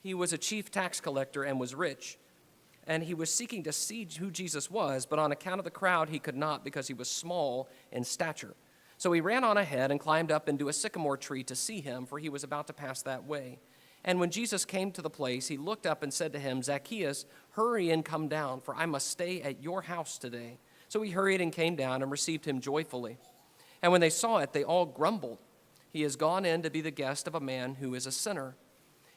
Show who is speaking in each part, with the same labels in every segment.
Speaker 1: He was a chief tax collector and was rich, and he was seeking to see who Jesus was, but on account of the crowd he could not because he was small in stature. So he ran on ahead and climbed up into a sycamore tree to see him, for he was about to pass that way. And when Jesus came to the place, he looked up and said to him, "Zacchaeus, hurry and come down, for I must stay at your house today." So he hurried and came down and received him joyfully. And when they saw it, they all grumbled, "He has gone in to be the guest of a man who is a sinner."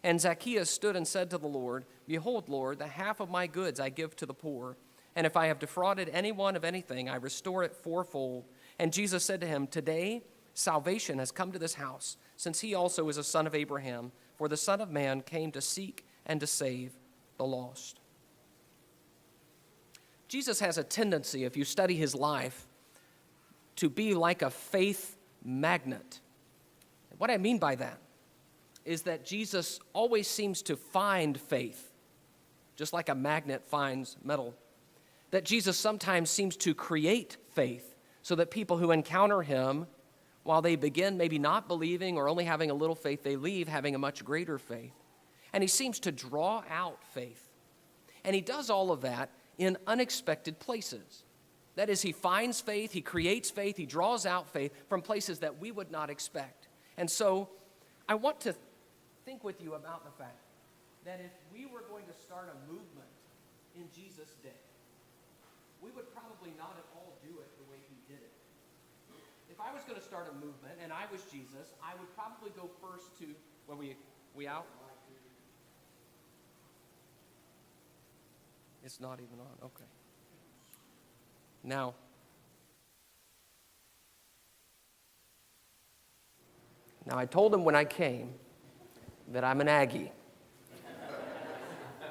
Speaker 1: And Zacchaeus stood and said to the Lord, "Behold, Lord, the half of my goods I give to the poor, and if I have defrauded anyone of anything, I restore it fourfold." And Jesus said to him, "Today salvation has come to this house, since he also is a son of Abraham, for the Son of Man came to seek and to save the lost." Jesus has a tendency, if you study his life, to be like a faith magnet. What I mean by that is that Jesus always seems to find faith, just like a magnet finds metal. That Jesus sometimes seems to create faith so that people who encounter him, while they begin maybe not believing or only having a little faith, they leave having a much greater faith. And he seems to draw out faith. And he does all of that in unexpected places. That is, he finds faith, he creates faith, he draws out faith from places that we would not expect. And so I want to think with you about the fact that if we were going to start a movement in Jesus' day, we would probably not at all do it the way he did it. If I was going to start a movement and I was Jesus, I would probably go first to, well, we out? It's not even on, okay. Now I told him when I came that I'm an Aggie.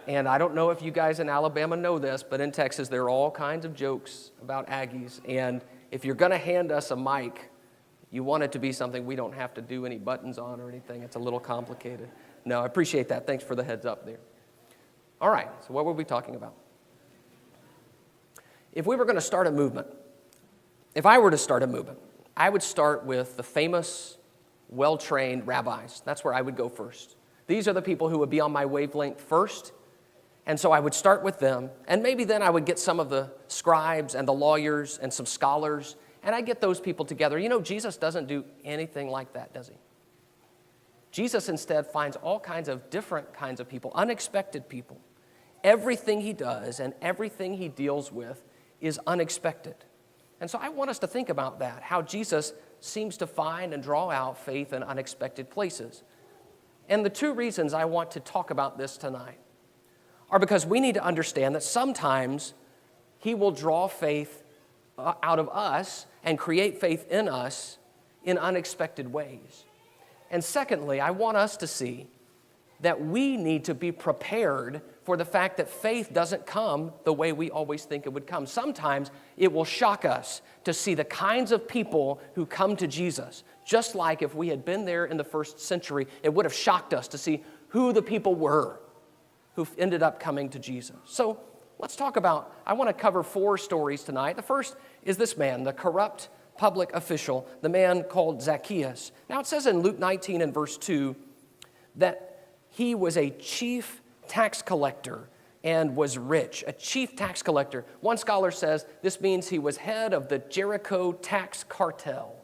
Speaker 1: And I don't know if you guys in Alabama know this, but in Texas there are all kinds of jokes about Aggies. And if you're going to hand us a mic, you want it to be something we don't have to do any buttons on or anything. It's a little complicated. No, I appreciate that. Thanks for the heads up there. All right, so what were we talking about? If we were going to start a movement, if I were to start a movement, I would start with the famous, well-trained rabbis. That's where I would go first. These are the people who would be on my wavelength first, and so I would start with them, and maybe then I would get some of the scribes and the lawyers and some scholars, and I'd get those people together. You know, Jesus doesn't do anything like that, does he? Jesus instead finds all kinds of different kinds of people, unexpected people. Everything he does and everything he deals with is unexpected. And so I want us to think about that, how Jesus seems to find and draw out faith in unexpected places. And the two reasons I want to talk about this tonight are because we need to understand that sometimes he will draw faith out of us and create faith in us in unexpected ways. And secondly, I want us to see that we need to be prepared for the fact that faith doesn't come the way we always think it would come. Sometimes it will shock us to see the kinds of people who come to Jesus. Just like if we had been there in the first century, it would have shocked us to see who the people were who ended up coming to Jesus. So let's talk about, I want to cover 4 stories tonight. The first is this man, the corrupt public official, the man called Zacchaeus. Now it says in Luke 19 and verse 2 that he was a chief tax collector and was rich, a chief tax collector. One scholar says this means he was head of the Jericho tax cartel.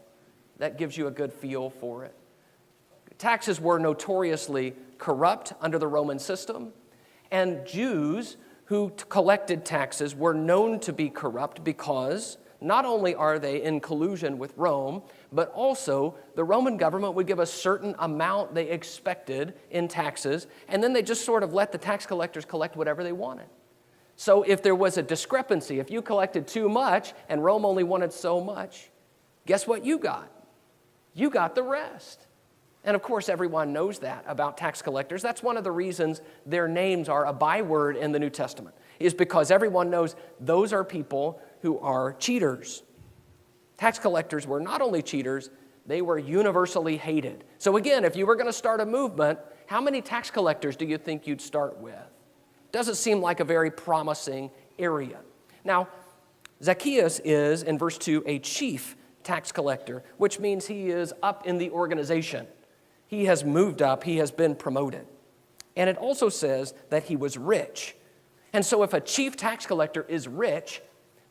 Speaker 1: That gives you a good feel for it. Taxes were notoriously corrupt under the Roman system, and Jews who collected taxes were known to be corrupt because not only are they in collusion with Rome, but also the Roman government would give a certain amount they expected in taxes, and then they just sort of let the tax collectors collect whatever they wanted. So if there was a discrepancy, if you collected too much and Rome only wanted so much, guess what you got? You got the rest. And of course, everyone knows that about tax collectors. That's one of the reasons their names are a byword in the New Testament, is because everyone knows those are people who are cheaters. Tax collectors were not only cheaters, they were universally hated. So again, if you were going to start a movement, how many tax collectors do you think you'd start with? Doesn't seem like a very promising area. Now, Zacchaeus is, in verse 2, a chief tax collector, which means he is up in the organization. He has moved up, he has been promoted. And it also says that he was rich. And so if a chief tax collector is rich,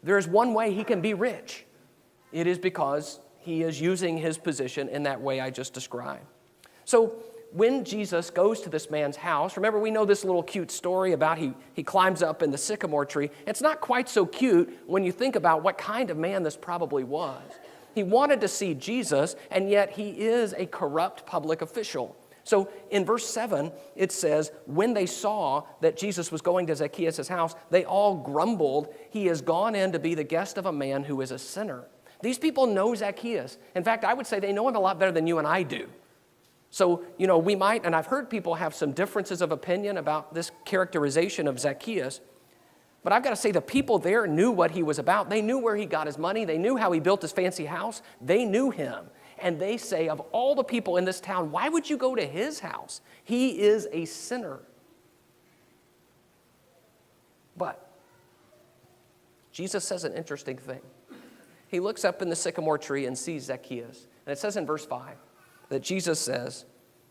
Speaker 1: there's one way he can be rich. It is because he is using his position in that way I just described. So when Jesus goes to this man's house, remember we know this little cute story about he climbs up in the sycamore tree. It's not quite so cute when you think about what kind of man this probably was. He wanted to see Jesus, and yet he is a corrupt public official. So in verse 7, it says, when they saw that Jesus was going to Zacchaeus' house, they all grumbled, he has gone in to be the guest of a man who is a sinner. These people know Zacchaeus. In fact, I would say they know him a lot better than you and I do. So, we might, and I've heard people have some differences of opinion about this characterization of Zacchaeus, but I've got to say the people there knew what he was about. They knew where he got his money. They knew how he built his fancy house. They knew him. And they say, of all the people in this town, why would you go to his house? He is a sinner. But Jesus says an interesting thing. He looks up in the sycamore tree and sees Zacchaeus. And it says in verse 5 that Jesus says,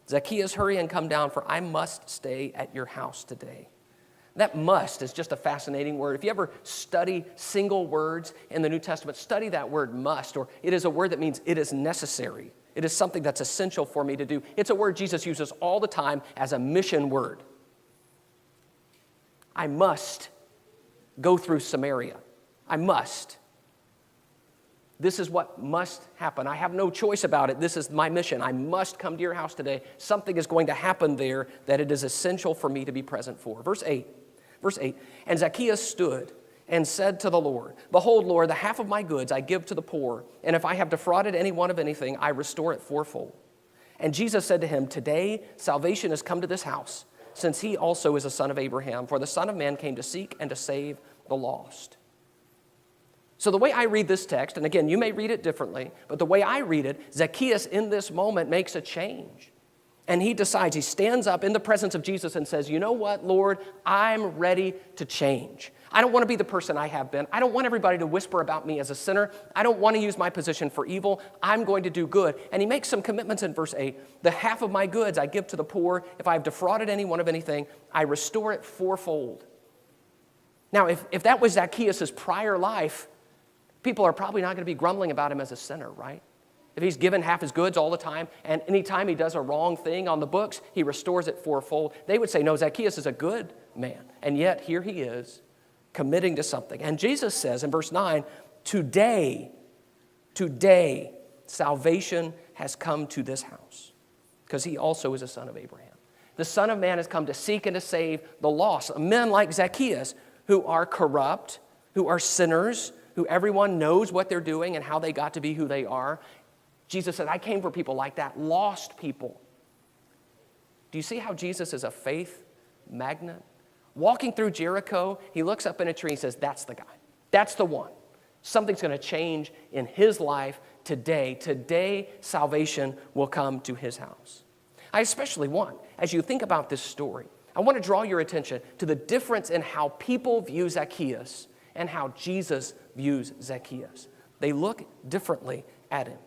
Speaker 1: Zacchaeus, hurry and come down, for I must stay at your house today. That must is just a fascinating word. If you ever study single words in the New Testament, study that word must, or it is a word that means it is necessary. It is something that's essential for me to do. It's a word Jesus uses all the time as a mission word. I must go through Samaria. I must. This is what must happen. I have no choice about it. This is my mission. I must come to your house today. Something is going to happen there that it is essential for me to be present for. Verse 8, and Zacchaeus stood and said to the Lord, behold, Lord, the half of my goods I give to the poor, and if I have defrauded anyone of anything, I restore it fourfold. And Jesus said to him, today salvation has come to this house, since he also is a son of Abraham, for the Son of Man came to seek and to save the lost. So the way I read this text, and again, you may read it differently, but the way I read it, Zacchaeus in this moment makes a change. And he decides, he stands up in the presence of Jesus and says, you know what, Lord, I'm ready to change. I don't want to be the person I have been. I don't want everybody to whisper about me as a sinner. I don't want to use my position for evil. I'm going to do good. And he makes some commitments in verse 8. The half of my goods I give to the poor. If I have defrauded anyone of anything, I restore it fourfold. Now, if that was Zacchaeus' prior life, people are probably not going to be grumbling about him as a sinner, right? If he's given half his goods all the time, and anytime he does a wrong thing on the books, he restores it fourfold, they would say, no, Zacchaeus is a good man. And yet, here he is, committing to something. And Jesus says in verse 9, today, salvation has come to this house, because he also is a son of Abraham. The Son of Man has come to seek and to save the lost. Men like Zacchaeus, who are corrupt, who are sinners, who everyone knows what they're doing and how they got to be who they are. Jesus said, I came for people like that, lost people. Do you see how Jesus is a faith magnet? Walking through Jericho, he looks up in a tree and says, that's the guy. That's the one. Something's going to change in his life today. Today, salvation will come to his house. I especially want, as you think about this story, I want to draw your attention to the difference in how people view Zacchaeus and how Jesus views Zacchaeus. They look differently at him.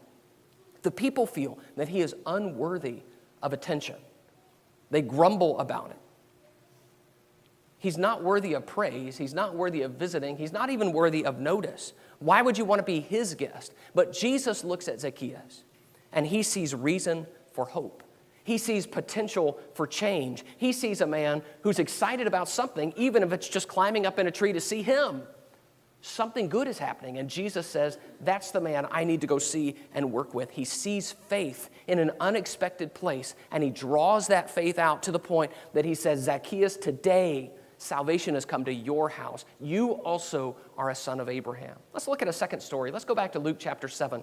Speaker 1: The people feel that he is unworthy of attention. They grumble about it. He's not worthy of praise. He's not worthy of visiting. He's not even worthy of notice. Why would you want to be his guest? But Jesus looks at Zacchaeus, and he sees reason for hope. He sees potential for change. He sees a man who's excited about something, even if it's just climbing up in a tree to see him. Something good is happening, and Jesus says, that's the man I need to go see and work with. He sees faith in an unexpected place, and he draws that faith out to the point that he says, Zacchaeus, today salvation has come to your house. You also are a son of Abraham. Let's look at a second story. Let's go back to Luke chapter 7.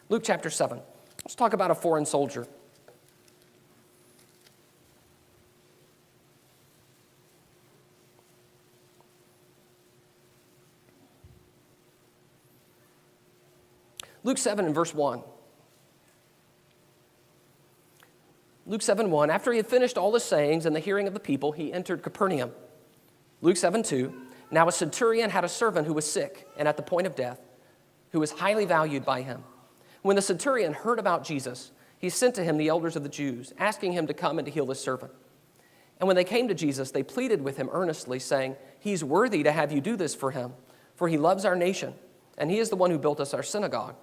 Speaker 1: Luke chapter 7. Let's talk about a foreign soldier. Luke 7 and verse 1. Luke 7:1, after he had finished all his sayings in the hearing of the people, he entered Capernaum. Luke 7:2, now a centurion had a servant who was sick and at the point of death, who was highly valued by him. When the centurion heard about Jesus, he sent to him the elders of the Jews, asking him to come and to heal his servant. And when they came to Jesus, they pleaded with him earnestly, saying, "He's worthy to have you do this for him, for he loves our nation, and he is the one who built us our synagogue."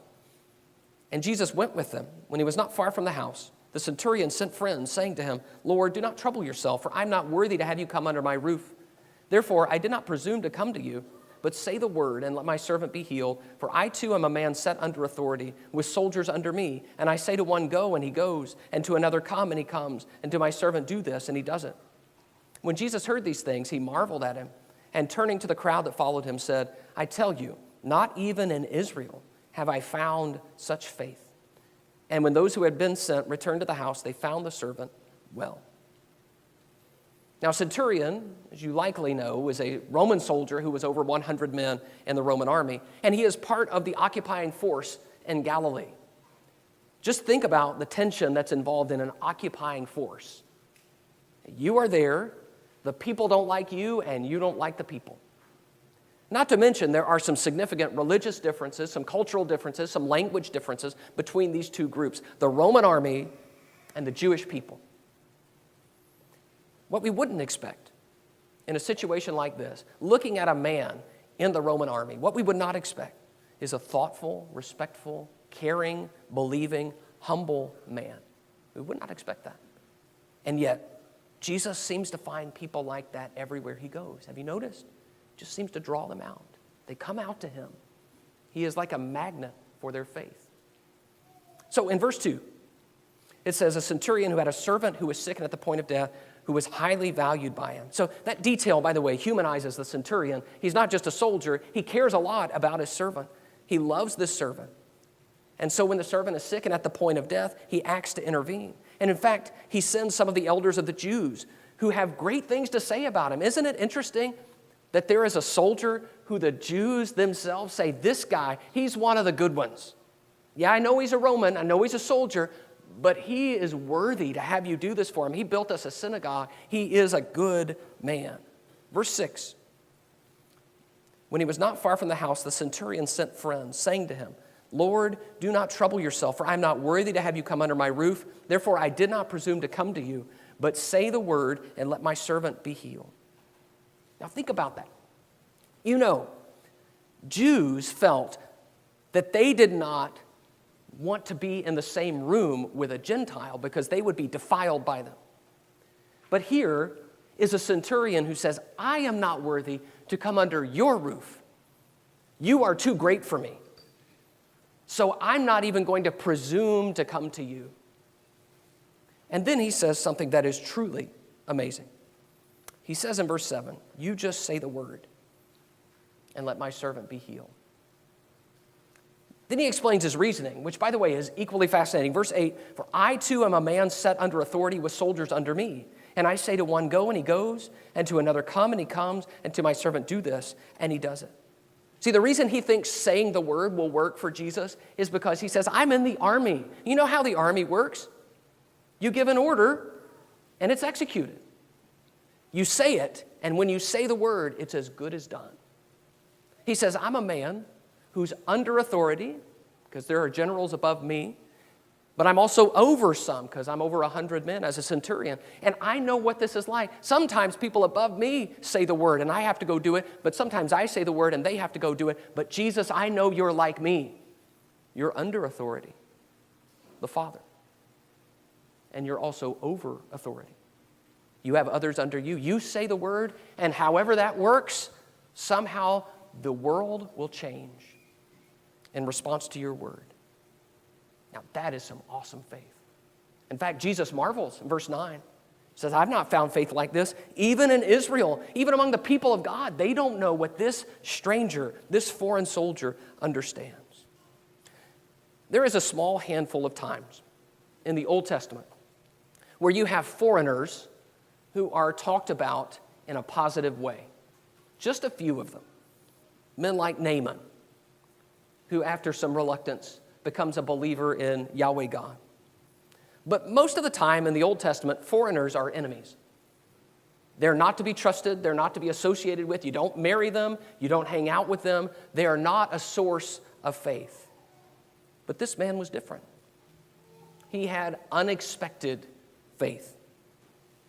Speaker 1: And Jesus went with them. When he was not far from the house, the centurion sent friends, saying to him, "Lord, do not trouble yourself, for I am not worthy to have you come under my roof. Therefore, I did not presume to come to you, but say the word, and let my servant be healed. For I too am a man set under authority, with soldiers under me. And I say to one, go, and he goes, and to another, come, and he comes, and to my servant, do this, and he does it." When Jesus heard these things, he marveled at him, and turning to the crowd that followed him, said, "I tell you, not even in Israel have I found such faith." And when those who had been sent returned to the house, they found the servant well. Now, centurion, as you likely know, is a Roman soldier who was over 100 men in the Roman army, and he is part of the occupying force in Galilee. Just think about the tension that's involved in an occupying force. You are there, the people don't like you, and you don't like the people. Not to mention, there are some significant religious differences, some cultural differences, some language differences between these two groups, the Roman army and the Jewish people. What we wouldn't expect in a situation like this, looking at a man in the Roman army, what we would not expect is a thoughtful, respectful, caring, believing, humble man. We would not expect that. And yet, Jesus seems to find people like that everywhere he goes. Have you noticed? Just seems to draw them out. They come out to him. He is like a magnet for their faith. So in verse 2, it says, a centurion who had a servant who was sick and at the point of death, who was highly valued by him. So that detail, by the way, humanizes the centurion. He's not just a soldier. He cares a lot about his servant. He loves this servant. And so when the servant is sick and at the point of death, he acts to intervene. And in fact, he sends some of the elders of the Jews who have great things to say about him. Isn't it interesting that there is a soldier who the Jews themselves say, this guy, he's one of the good ones. Yeah, I know he's a Roman, I know he's a soldier, but he is worthy to have you do this for him. He built us a synagogue. He is a good man. Verse 6, when he was not far from the house, the centurion sent friends, saying to him, "Lord, do not trouble yourself, for I am not worthy to have you come under my roof. Therefore, I did not presume to come to you, but say the word and let my servant be healed." Now think about that. You know, Jews felt that they did not want to be in the same room with a Gentile because they would be defiled by them. But here is a centurion who says, I am not worthy to come under your roof. You are too great for me. So I'm not even going to presume to come to you. And then he says something that is truly amazing. He says in verse 7, you just say the word and let my servant be healed. Then he explains his reasoning, which, by the way, is equally fascinating. Verse 8, for I too am a man set under authority with soldiers under me. And I say to one, go, and he goes, and to another, come, and he comes, and to my servant, do this, and he does it. See, the reason he thinks saying the word will work for Jesus is because he says, I'm in the army. You know how the army works? You give an order, and it's executed. You say it, and when you say the word, it's as good as done. He says, I'm a man who's under authority, because there are generals above me, but I'm also over some, because I'm over 100 men as a centurion, and I know what this is like. Sometimes people above me say the word, and I have to go do it, but sometimes I say the word, and they have to go do it. But Jesus, I know you're like me. You're under authority, the Father, and you're also over authority. You have others under you. You say the word, and however that works, somehow the world will change in response to your word. Now, that is some awesome faith. In fact, Jesus marvels in verse 9. He says, I've not found faith like this, even in Israel, even among the people of God. They don't know what this stranger, this foreign soldier understands. There is a small handful of times in the Old Testament where you have foreigners who are talked about in a positive way. Just a few of them. Men like Naaman, who after some reluctance becomes a believer in Yahweh God. But most of the time in the Old Testament, foreigners are enemies. They're not to be trusted. They're not to be associated with. You don't marry them. You don't hang out with them. They are not a source of faith. But this man was different. He had unexpected faith.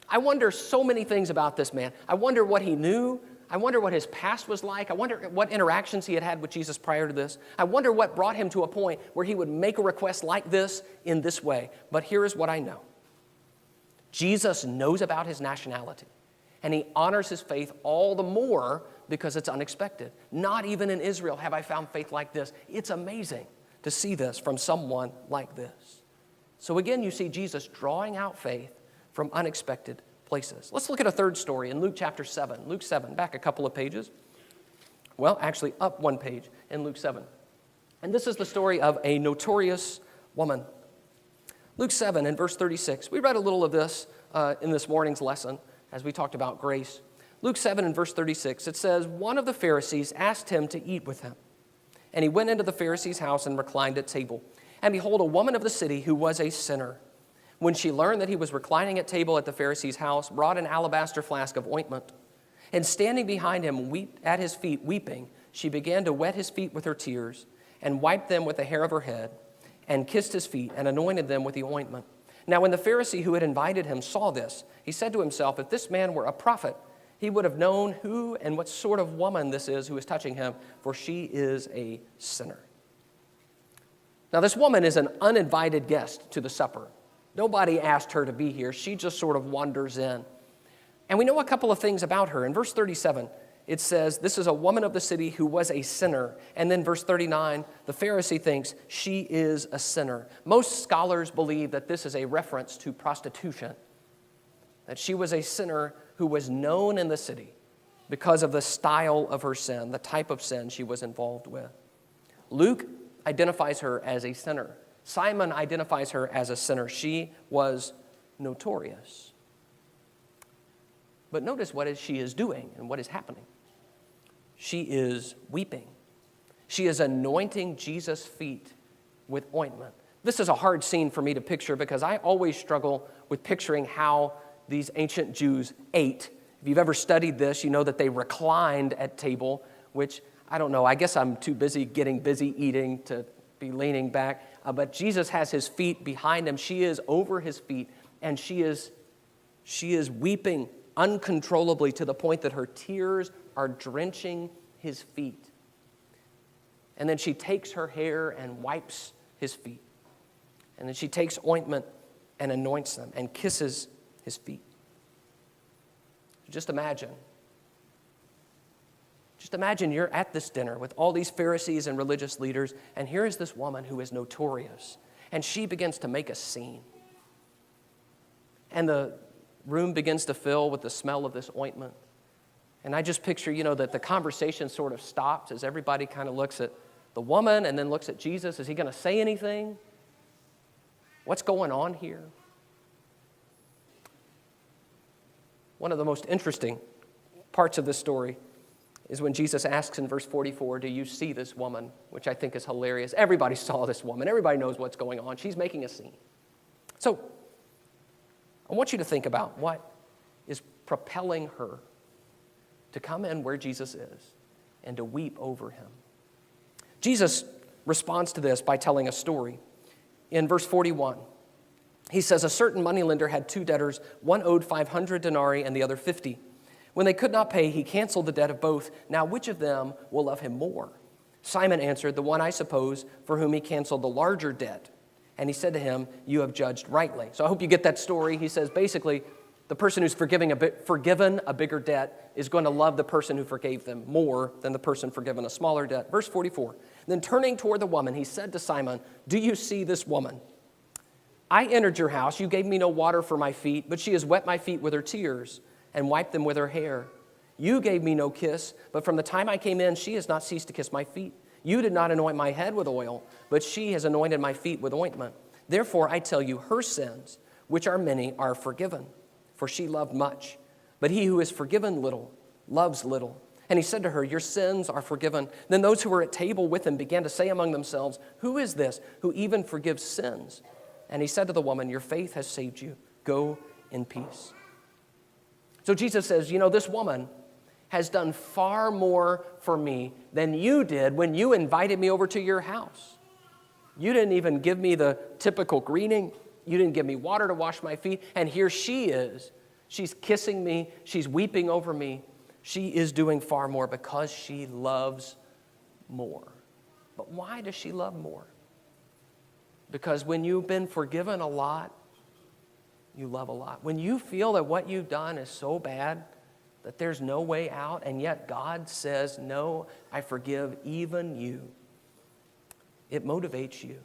Speaker 1: I wonder so many things about this man. I wonder what he knew. I wonder what his past was like. I wonder what interactions he had had with Jesus prior to this. I wonder what brought him to a point where he would make a request like this in this way. But here is what I know. Jesus knows about his nationality, and he honors his faith all the more because it's unexpected. Not even in Israel have I found faith like this. It's amazing to see this from someone like this. So again, you see Jesus drawing out faith from unexpected places. Let's look at a third story in Luke chapter 7. Luke 7, back a couple of pages. Well, actually up one page in Luke 7. And this is the story of a notorious woman. Luke 7 and verse 36. We read a little of this in this morning's lesson as we talked about grace. Luke 7 and verse 36, it says, one of the Pharisees asked him to eat with him. And he went into the Pharisee's house and reclined at table. And behold, a woman of the city who was a sinner, when she learned that he was reclining at table at the Pharisee's house, brought an alabaster flask of ointment. And standing behind him at his feet, weeping, she began to wet his feet with her tears, and wiped them with the hair of her head, and kissed his feet, and anointed them with the ointment. Now when the Pharisee who had invited him saw this, he said to himself, if this man were a prophet, he would have known who and what sort of woman this is who is touching him, for she is a sinner. Now this woman is an uninvited guest to the supper. Nobody asked her to be here. She just sort of wanders in. And we know a couple of things about her. In verse 37, it says, this is a woman of the city who was a sinner. And then verse 39, the Pharisee thinks she is a sinner. Most scholars believe that this is a reference to prostitution, that she was a sinner who was known in the city because of the style of her sin, the type of sin she was involved with. Luke identifies her as a sinner. Simon identifies her as a sinner. She was notorious. But notice what she is doing and what is happening. She is weeping. She is anointing Jesus' feet with ointment. This is a hard scene for me to picture because I always struggle with picturing how these ancient Jews ate. If you've ever studied this, you know that they reclined at table, which, I don't know, I guess I'm too busy eating to be leaning back. But Jesus has his feet behind him. She is over his feet, and she is weeping uncontrollably to the point that her tears are drenching his feet. And then she takes her hair and wipes his feet. And then she takes ointment and anoints them and kisses his feet. Just imagine you're at this dinner with all these Pharisees and religious leaders, and here is this woman who is notorious, and she begins to make a scene. And the room begins to fill with the smell of this ointment. And I just picture, that the conversation sort of stops as everybody kind of looks at the woman and then looks at Jesus. Is he going to say anything? What's going on here? One of the most interesting parts of this story is when Jesus asks in verse 44, do you see this woman? Which I think is hilarious. Everybody saw this woman. Everybody knows what's going on. She's making a scene. So I want you to think about what is propelling her to come in where Jesus is and to weep over him. Jesus responds to this by telling a story. In verse 41, he says, a certain moneylender had two debtors. One owed 500 denarii and the other 50. When they could not pay, he canceled the debt of both. Now, which of them will love him more? Simon answered, the one, I suppose, for whom he canceled the larger debt. And he said to him, you have judged rightly. So I hope you get that story. He says, basically, the person who's forgiven a bigger debt is going to love the person who forgave them more than the person forgiven a smaller debt. Verse 44, then turning toward the woman, he said to Simon, do you see this woman? I entered your house. You gave me no water for my feet, but she has wet my feet with her tears and wiped them with her hair. You gave me no kiss, but from the time I came in, she has not ceased to kiss my feet. You did not anoint my head with oil, but she has anointed my feet with ointment. Therefore, I tell you, her sins, which are many, are forgiven, for she loved much. But he who is forgiven little loves little. And he said to her, your sins are forgiven. Then those who were at table with him began to say among themselves, who is this who even forgives sins? And he said to the woman, your faith has saved you. Go in peace. So Jesus says, this woman has done far more for me than you did when you invited me over to your house. You didn't even give me the typical greeting. You didn't give me water to wash my feet. And here she is She's kissing me. She's weeping over me. She is doing far more because she loves more. But why does she love more? Because when you've been forgiven a lot, you love a lot. When you feel that what you've done is so bad that there's no way out, and yet God says, no, I forgive even you, it motivates you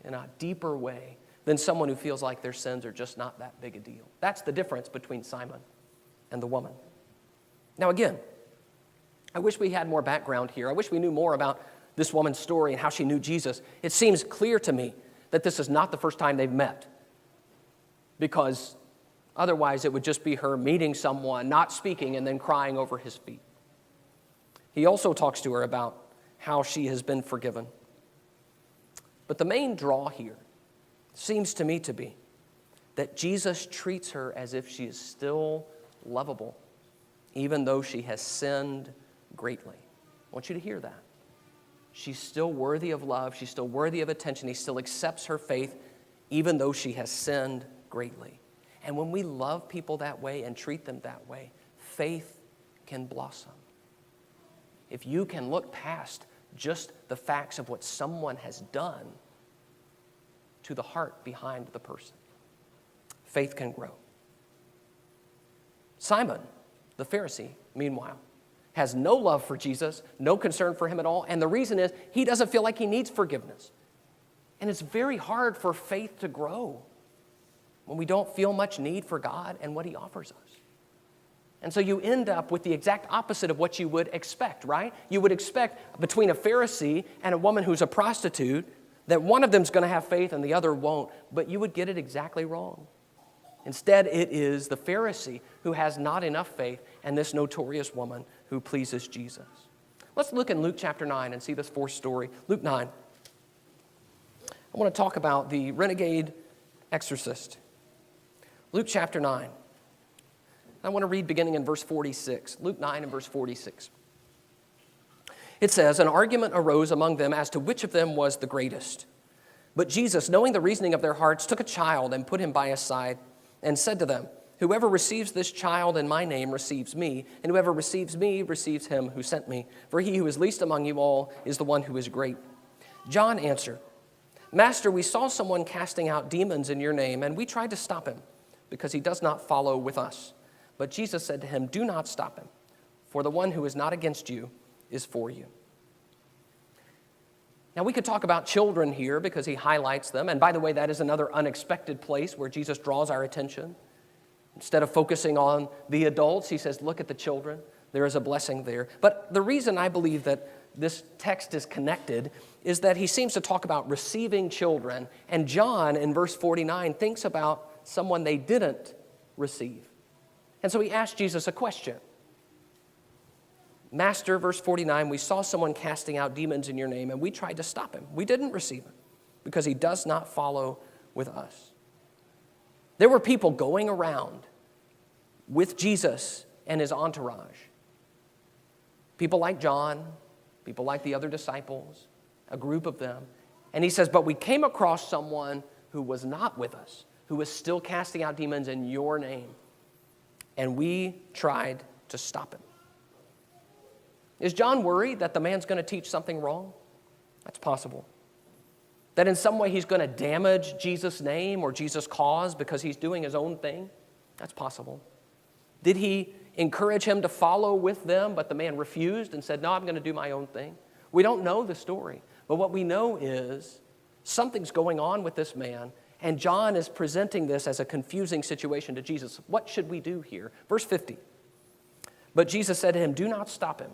Speaker 1: in a deeper way than someone who feels like their sins are just not that big a deal. That's the difference between Simon and the woman. Now again, I wish we had more background here. I wish we knew more about this woman's story and how she knew Jesus. It seems clear to me that this is not the first time they've met, because otherwise it would just be her meeting someone, not speaking, and then crying over his feet. He also talks to her about how she has been forgiven. But the main draw here seems to me to be that Jesus treats her as if she is still lovable, even though she has sinned greatly. I want you to hear that. She's still worthy of love. She's still worthy of attention. He still accepts her faith, even though she has sinned greatly. And when we love people that way and treat them that way, faith can blossom. If you can look past just the facts of what someone has done to the heart behind the person, faith can grow. Simon, the Pharisee, meanwhile, has no love for Jesus, no concern for him at all, and the reason is he doesn't feel like he needs forgiveness. And it's very hard for faith to grow when we don't feel much need for God and what he offers us. And so you end up with the exact opposite of what you would expect, right? You would expect between a Pharisee and a woman who's a prostitute that one of them's going to have faith and the other won't, but you would get it exactly wrong. Instead, it is the Pharisee who has not enough faith and this notorious woman who pleases Jesus. Let's look in Luke chapter 9 and see this fourth story. Luke 9. I want to talk about the renegade exorcist. Luke chapter 9. I want to read beginning in verse 46. Luke 9 and verse 46. It says, an argument arose among them as to which of them was the greatest. But Jesus, knowing the reasoning of their hearts, took a child and put him by his side and said to them, whoever receives this child in my name receives me, and whoever receives me receives him who sent me. For he who is least among you all is the one who is great. John answered, Master, we saw someone casting out demons in your name, and we tried to stop him, because he does not follow with us. But Jesus said to him, do not stop him, for the one who is not against you is for you. Now, we could talk about children here because he highlights them. And by the way, that is another unexpected place where Jesus draws our attention. Instead of focusing on the adults, he says, look at the children. There is a blessing there. But the reason I believe that this text is connected is that he seems to talk about receiving children. And John, in verse 49, thinks about someone they didn't receive. And so he asked Jesus a question. Master, verse 49, we saw someone casting out demons in your name, and we tried to stop him. We didn't receive him because he does not follow with us. There were people going around with Jesus and his entourage. People like John, people like the other disciples, a group of them. And he says, but we came across someone who was not with us, who was still casting out demons in your name, and we tried to stop him. Is John worried that the man's going to teach something wrong? That's possible. That in some way he's going to damage Jesus' name or Jesus' cause because he's doing his own thing? That's possible. Did he encourage him to follow with them, but the man refused and said, no, I'm going to do my own thing? We don't know the story, but what we know is something's going on with this man, and John is presenting this as a confusing situation to Jesus. What should we do here? Verse 50. But Jesus said to him, do not stop him,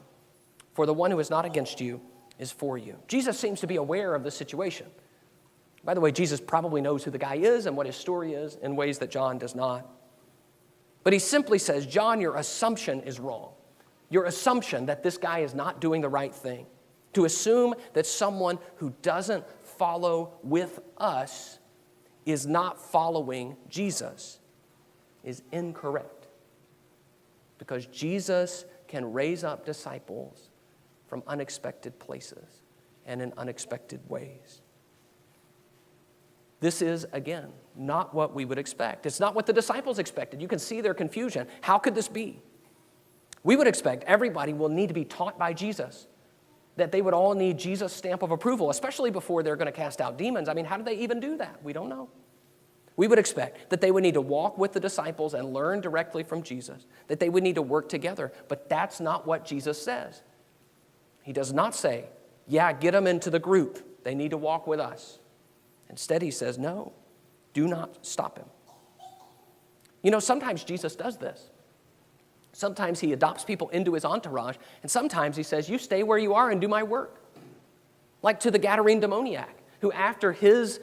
Speaker 1: for the one who is not against you is for you. Jesus seems to be aware of the situation. By the way, Jesus probably knows who the guy is and what his story is in ways that John does not. But he simply says, John, your assumption is wrong. Your assumption that this guy is not doing the right thing. To assume that someone who doesn't follow with us is not following Jesus is incorrect. Because Jesus can raise up disciples from unexpected places and in unexpected ways. This is, again, not what we would expect. It's not what the disciples expected. You can see their confusion. How could this be? We would expect everybody will need to be taught by Jesus, that they would all need Jesus' stamp of approval, especially before they're going to cast out demons. I mean, how do they even do that? We don't know. We would expect that they would need to walk with the disciples and learn directly from Jesus, that they would need to work together. But that's not what Jesus says. He does not say, yeah, get them into the group. They need to walk with us. Instead, he says, no, do not stop him. You know, sometimes Jesus does this. Sometimes he adopts people into his entourage, and sometimes he says, you stay where you are and do my work. Like to the Gadarene demoniac, who after his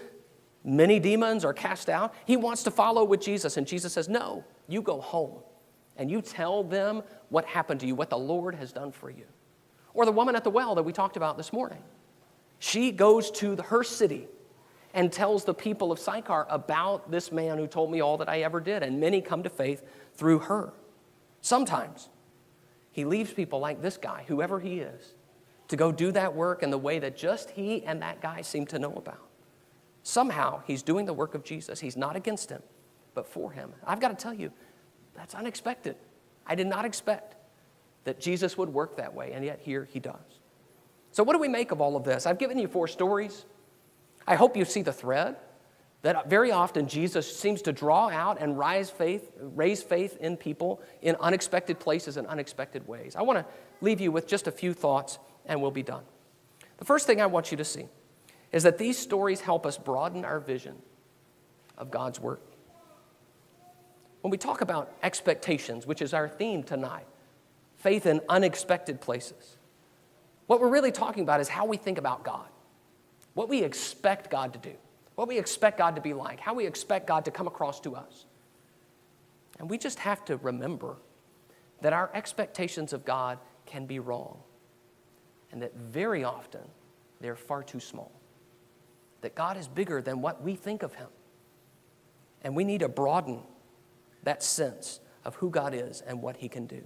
Speaker 1: many demons are cast out, he wants to follow with Jesus, and Jesus says, no, you go home, and you tell them what happened to you, what the Lord has done for you. Or the woman at the well that we talked about this morning. She goes to her city and tells the people of Sychar about this man who told me all that I ever did, and many come to faith through her. Sometimes he leaves people like this guy, whoever he is, to go do that work in the way that just he and that guy seem to know about. Somehow he's doing the work of Jesus. He's not against him, but for him. I've got to tell you, that's unexpected. I did not expect that Jesus would work that way, and yet here he does. So what do we make of all of this? I've given you 4 stories. I hope you see the thread that very often Jesus seems to draw out and raise faith in people in unexpected places and unexpected ways. I want to leave you with just a few thoughts, and we'll be done. The first thing I want you to see is that these stories help us broaden our vision of God's work. When we talk about expectations, which is our theme tonight, faith in unexpected places, what we're really talking about is how we think about God, what we expect God to do, what we expect God to be like, how we expect God to come across to us. And we just have to remember that our expectations of God can be wrong, and that very often they're far too small, that God is bigger than what we think of him. And we need to broaden that sense of who God is and what he can do.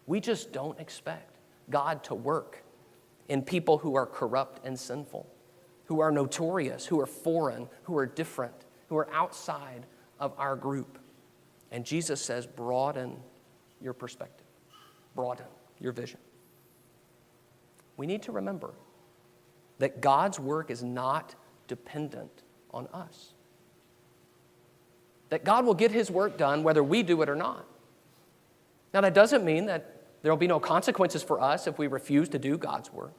Speaker 1: We just don't expect God to work in people who are corrupt and sinful, who are notorious, who are foreign, who are different, who are outside of our group. And Jesus says, broaden your perspective, broaden your vision. We need to remember that God's work is not dependent on us. That God will get his work done whether we do it or not. Now, that doesn't mean that there will be no consequences for us if we refuse to do God's work.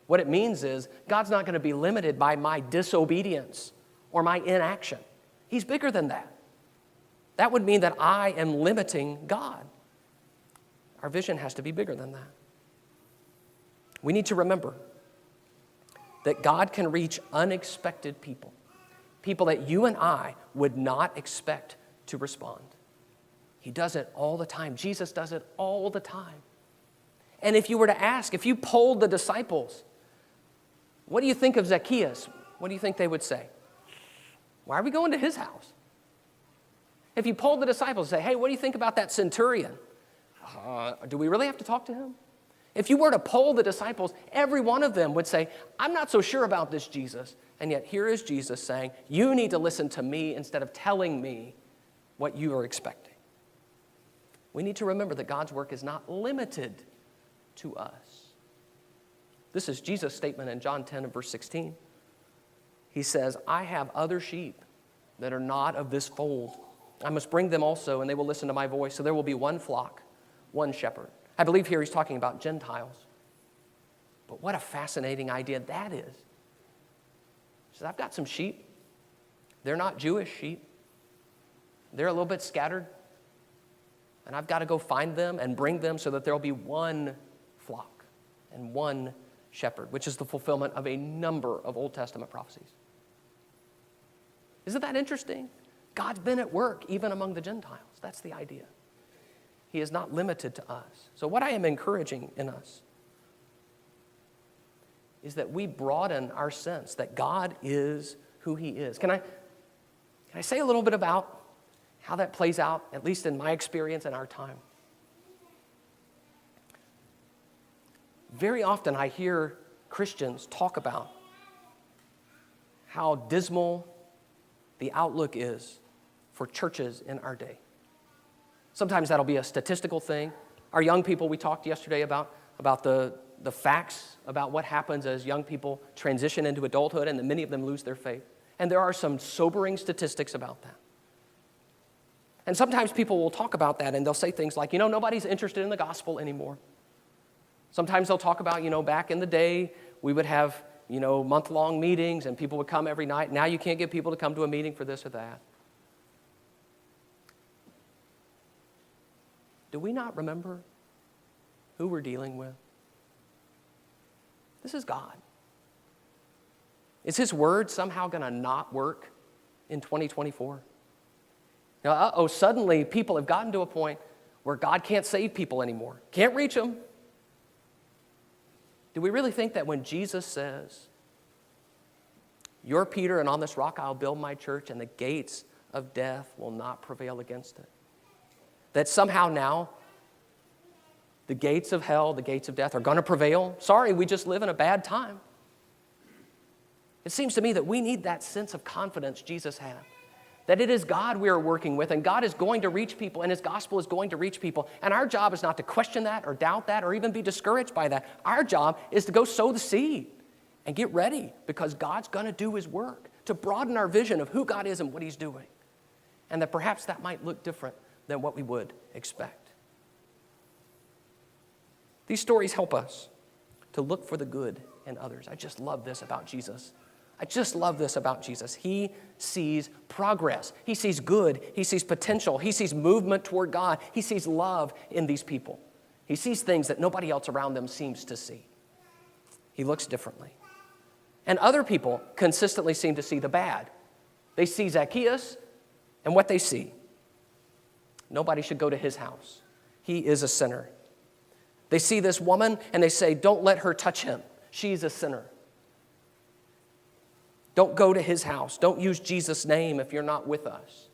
Speaker 1: What it means is God's not going to be limited by my disobedience or my inaction. He's bigger than that. That would mean that I am limiting God. Our vision has to be bigger than that. We need to remember that God can reach unexpected people, people that you and I would not expect to respond. He does it all the time. Jesus does it all the time. And if you were to ask, if you polled the disciples, what do you think of Zacchaeus? What do you think they would say? Why are we going to his house? If you polled the disciples and say, hey, what do you think about that centurion? Do we really have to talk to him? If you were to poll the disciples, every one of them would say, I'm not so sure about this Jesus. And yet here is Jesus saying, you need to listen to me instead of telling me what you are expecting. We need to remember that God's work is not limited to us. This is Jesus' statement in John 10 and verse 16. He says, I have other sheep that are not of this fold. I must bring them also, and they will listen to my voice. So there will be one flock, one shepherd. I believe here he's talking about Gentiles. But what a fascinating idea that is. He says, I've got some sheep. They're not Jewish sheep. They're a little bit scattered. And I've got to go find them and bring them so that there will be one flock and one shepherd, which is the fulfillment of a number of Old Testament prophecies. Isn't that interesting? God's been at work even among the Gentiles. That's the idea. He is not limited to us. So what I am encouraging in us is that we broaden our sense that God is who he is. Can I say a little bit about how that plays out, at least in my experience in our time? Very often I hear Christians talk about how dismal the outlook is for churches in our day. Sometimes that'll be a statistical thing. Our young people, we talked yesterday about the facts about what happens as young people transition into adulthood, and that many of them lose their faith. And there are some sobering statistics about that. And sometimes people will talk about that, and they'll say things like, nobody's interested in the gospel anymore. Sometimes they'll talk about, back in the day, we would have, month-long meetings, and people would come every night. Now you can't get people to come to a meeting for this or that. Do we not remember who we're dealing with? This is God. Is His word somehow going to not work in 2024? Suddenly people have gotten to a point where God can't save people anymore. Can't reach them. Do we really think that when Jesus says, "You're Peter, and on this rock I'll build my church, and the gates of death will not prevail against it," that somehow now the gates of hell, the gates of death are going to prevail? Sorry, we just live in a bad time. It seems to me that we need that sense of confidence Jesus had, that it is God we are working with, and God is going to reach people, and His gospel is going to reach people. And our job is not to question that or doubt that or even be discouraged by that. Our job is to go sow the seed and get ready, because God's going to do His work to broaden our vision of who God is and what He's doing. And that perhaps that might look different than what we would expect. These stories help us to look for the good in others. I just love this about Jesus. He sees progress. He sees good. He sees potential. He sees movement toward God. He sees love in these people. He sees things that nobody else around them seems to see. He looks differently. And other people consistently seem to see the bad. They see Zacchaeus, and what they see: nobody should go to his house. He is a sinner. They see this woman, and they say, "Don't let her touch him. She's a sinner. Don't go to his house. Don't use Jesus' name if you're not with us."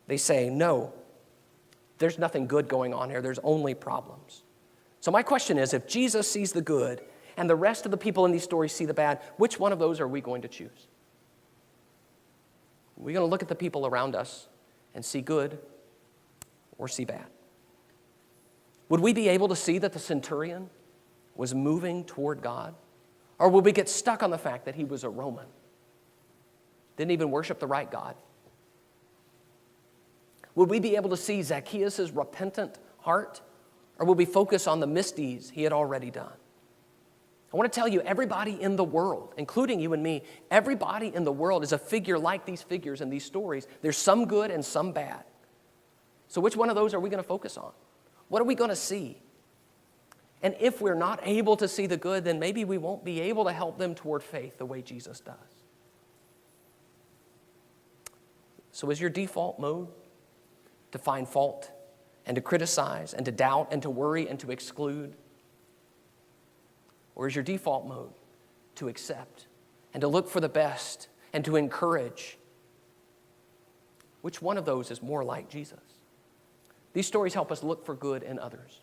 Speaker 1: They say, "No, there's nothing good going on here. There's only problems." So my question is, if Jesus sees the good and the rest of the people in these stories see the bad, which one of those are we going to choose? Are we going to look at the people around us and see good or see bad? Would we be able to see that the centurion was moving toward God? Or would we get stuck on the fact that he was a Roman? Didn't even worship the right God? Would we be able to see Zacchaeus' repentant heart? Or would we focus on the misdeeds he had already done? I want to tell you, everybody in the world, including you and me, everybody in the world is a figure like these figures in these stories. There's some good and some bad. So which one of those are we going to focus on? What are we going to see? And if we're not able to see the good, then maybe we won't be able to help them toward faith the way Jesus does. So is your default mode to find fault and to criticize and to doubt and to worry and to exclude? Or is your default mode to accept and to look for the best and to encourage? Which one of those is more like Jesus? These stories help us look for good in others.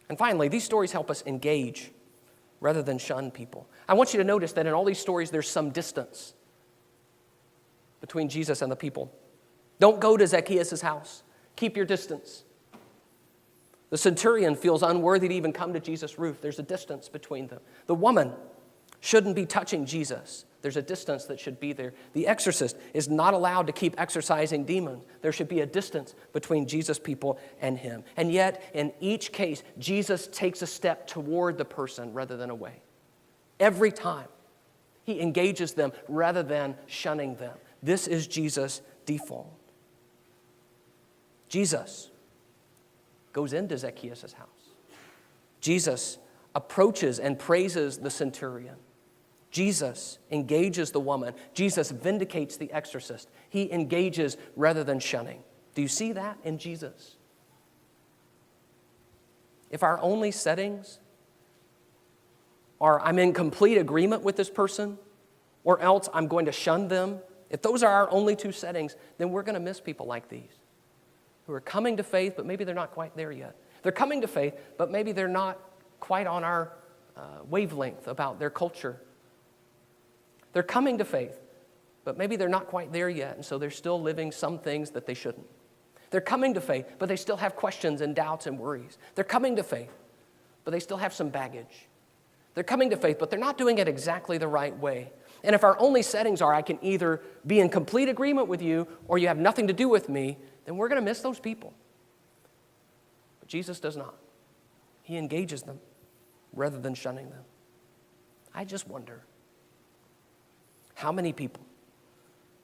Speaker 1: And finally, these stories help us engage rather than shun people. I want you to notice that in all these stories, there's some distance between Jesus and the people. Don't go to Zacchaeus' house. Keep your distance. The centurion feels unworthy to even come to Jesus' roof. There's a distance between them. The woman shouldn't be touching Jesus. There's a distance that should be there. The exorcist is not allowed to keep exorcising demons. There should be a distance between Jesus' people and him. And yet, in each case, Jesus takes a step toward the person rather than away. Every time, he engages them rather than shunning them. This is Jesus' default. Jesus goes into Zacchaeus' house. Jesus approaches and praises the centurion. Jesus engages the woman. Jesus vindicates the exorcist. He engages rather than shunning. Do you see that in Jesus? If our only settings are I'm in complete agreement with this person, or else I'm going to shun them, if those are our only two settings, then we're going to miss people like these, who are coming to faith, but maybe they're not quite there yet. They're coming to faith, but maybe they're not quite on our wavelength about their culture. They're coming to faith, but maybe they're not quite there yet, and so they're still living some things that they shouldn't. They're coming to faith, but they still have questions and doubts and worries. They're coming to faith, but they still have some baggage. They're coming to faith, but they're not doing it exactly the right way. And if our only settings are I can either be in complete agreement with you or you have nothing to do with me, then we're going to miss those people. But Jesus does not. He engages them rather than shunning them. I just wonder how many people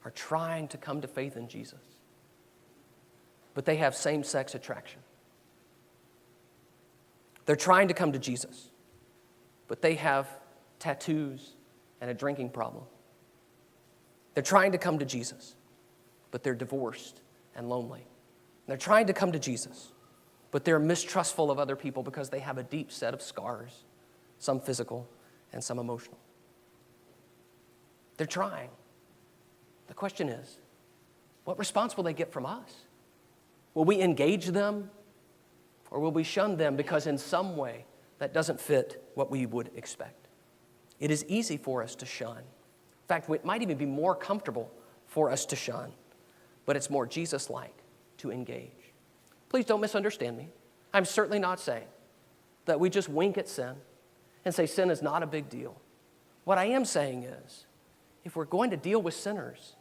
Speaker 1: are trying to come to faith in Jesus, but they have same-sex attraction. They're trying to come to Jesus, but they have tattoos and a drinking problem. They're trying to come to Jesus, but they're divorced and lonely. They're trying to come to Jesus, but they're mistrustful of other people because they have a deep set of scars, some physical and some emotional. They're trying. The question is, what response will they get from us? Will we engage them, or will we shun them because in some way that doesn't fit what we would expect? It is easy for us to shun. In fact, it might even be more comfortable for us to shun, but it's more Jesus-like to engage. Please don't misunderstand me. I'm certainly not saying that we just wink at sin and say sin is not a big deal. What I am saying is, if we're going to deal with sinners,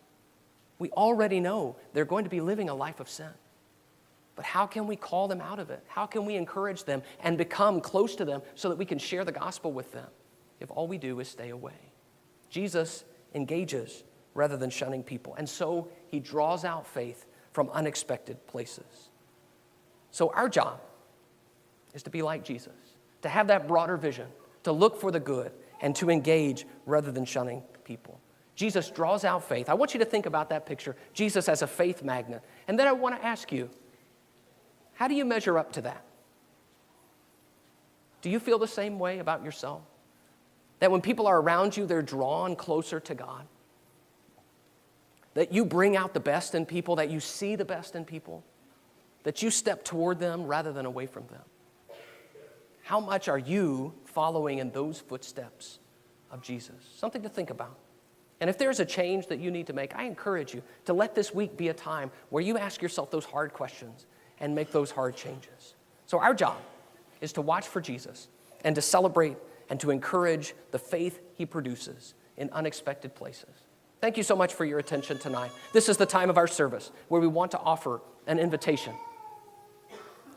Speaker 1: we already know they're going to be living a life of sin. But how can we call them out of it? How can we encourage them and become close to them so that we can share the gospel with them if all we do is stay away? Jesus engages rather than shunning people. And so he draws out faith from unexpected places. So our job is to be like Jesus, to have that broader vision, to look for the good, and to engage rather than shunning people. Jesus draws out faith. I want you to think about that picture, Jesus as a faith magnet. And then I want to ask you, how do you measure up to that? Do you feel the same way about yourself? That when people are around you, they're drawn closer to God? That you bring out the best in people, that you see the best in people? That you step toward them rather than away from them? How much are you following in those footsteps of Jesus? Something to think about. And if there's a change that you need to make, I encourage you to let this week be a time where you ask yourself those hard questions and make those hard changes. So our job is to watch for Jesus and to celebrate and to encourage the faith he produces in unexpected places. Thank you so much for your attention tonight. This is the time of our service where we want to offer an invitation.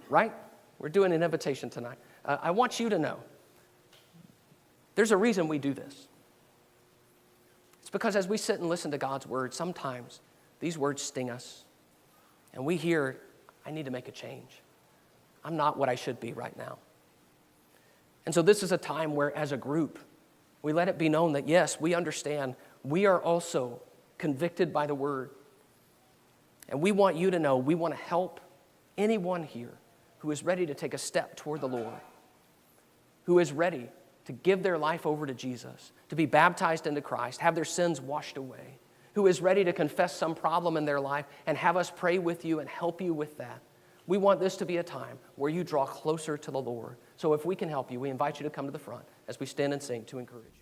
Speaker 1: Right? We're doing an invitation tonight. I want you to know there's a reason we do this. It's because as we sit and listen to God's word, sometimes these words sting us. And we hear, I need to make a change. I'm not what I should be right now. And so this is a time where, as a group, we let it be known that, yes, we understand we are also convicted by the word. And we want you to know we want to help anyone here who is ready to take a step toward the Lord, who is ready to give their life over to Jesus, to be baptized into Christ, have their sins washed away, who is ready to confess some problem in their life and have us pray with you and help you with that. We want this to be a time where you draw closer to the Lord. So if we can help you, we invite you to come to the front as we stand and sing to encourage you.